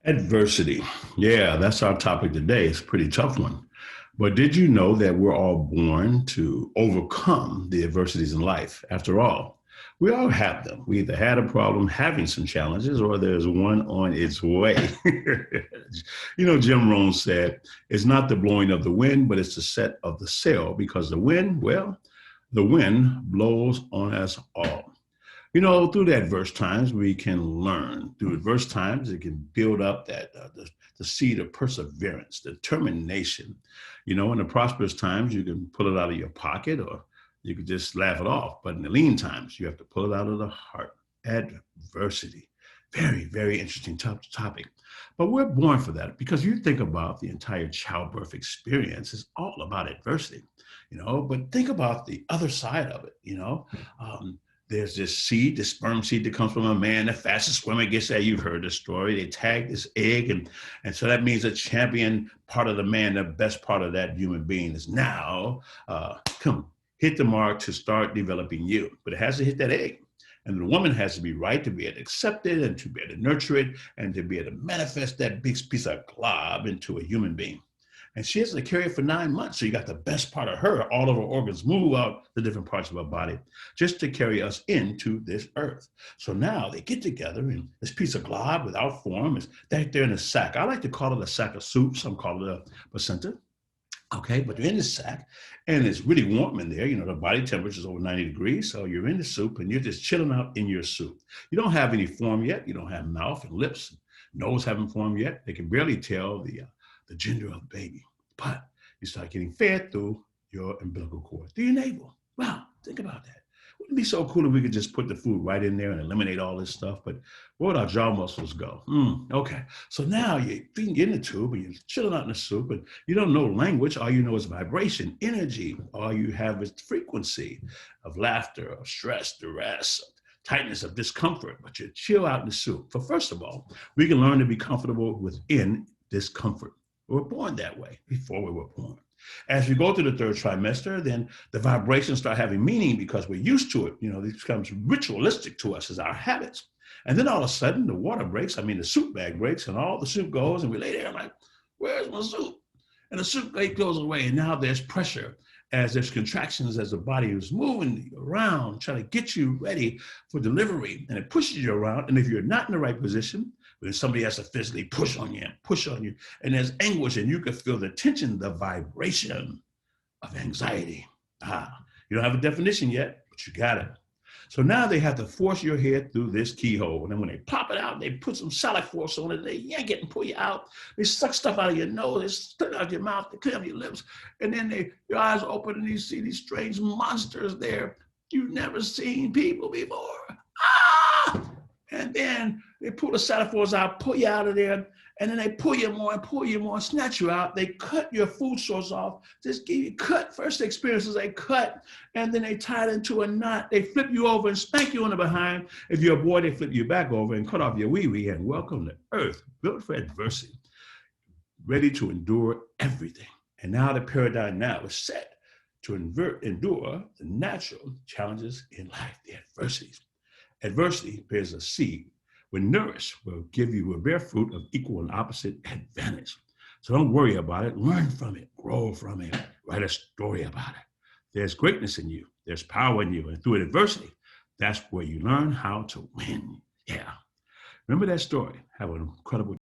Adversity. Yeah, that's our topic today. It's a pretty tough one. But did you know that we're all born to overcome the adversities in life? After all, we all have them. We either had a problem having some challenges or there's one on its way. Jim Rohn said, it's not the blowing of the wind, but it's the set of the sail because the wind, well, the wind blows on us all. Through the adverse times, we can learn. Through adverse times, it can build up the seed of perseverance, determination. In the prosperous times, you can pull it out of your pocket or you could just laugh it off. But in the lean times, you have to pull it out of the heart. Adversity. Very, very interesting topic. But we're born for that because you think about the entire childbirth experience, it's all about adversity, but think about the other side of it. There's this seed, this sperm seed that comes from a man, the fastest swimmer gets there. You've heard the story. They tag this egg, and so that means the champion part of the man, the best part of that human being is now come hit the mark to start developing you. But it has to hit that egg. And the woman has to be right to be able to accept it and to be able to nurture it and to be able to manifest that big piece of glob into a human being. And she has to carry it for 9 months. So you got the best part of her, all of her organs move out the different parts of her body just to carry us into this earth. So now they get together and this piece of glob without form is right there in a sack. I like to call it a sack of soup. Some call it a placenta. Okay, but you're in the sack and it's really warm in there. The body temperature is over 90 degrees. So you're in the soup and you're just chilling out in your soup. You don't have any form yet. You don't have mouth and lips. Nose haven't formed yet. They can barely tell the gender of the baby. But you start getting fed through your umbilical cord, through your navel. Wow, think about that. Wouldn't it be so cool if we could just put the food right in there and eliminate all this stuff? But where would our jaw muscles go? Okay, so now you're in the tube and you're chilling out in the soup and you don't know language. All you know is vibration, energy. All you have is frequency of laughter, of stress, duress, tightness, of discomfort, but you chill out in the soup. For first of all, we can learn to be comfortable within discomfort. We were born that way before we were born. As we go through the third trimester, then the vibrations start having meaning because we're used to it. This becomes ritualistic to us as our habits. And then all of a sudden the water breaks. The soup bag breaks and all the soup goes and we lay there and like, where's my soup? And the soup bag goes away and now there's pressure as there's contractions as the body is moving around, trying to get you ready for delivery. And it pushes you around. And if you're not in the right position, when somebody has to physically push on you, and there's anguish, and you can feel the tension, the vibration of anxiety. You don't have a definition yet, but you got it. So now they have to force your head through this keyhole. And then when they pop it out, they put some solid force on it, they yank it and pull you out. They suck stuff out of your nose, they spit out your mouth, they clean up your lips. And then your eyes open and you see these strange monsters there. You've never seen people before. And then they pull the solid force out, pull you out of there, and then they pull you more, snatch you out. They cut your food source off, just give you cut. First experience is they cut, and then they tie it into a knot. They flip you over and spank you on the behind. If you're a boy, they flip you back over and cut off your wee-wee and welcome to earth, built for adversity, ready to endure everything. And now the paradigm now is set to endure the natural challenges in life, the adversities. Adversity bears a seed. When nourished, will bear fruit of equal and opposite advantage. So don't worry about it. Learn from it. Grow from it. Write a story about it. There's greatness in you. There's power in you. And through adversity, that's where you learn how to win. Yeah. Remember that story. Have an incredible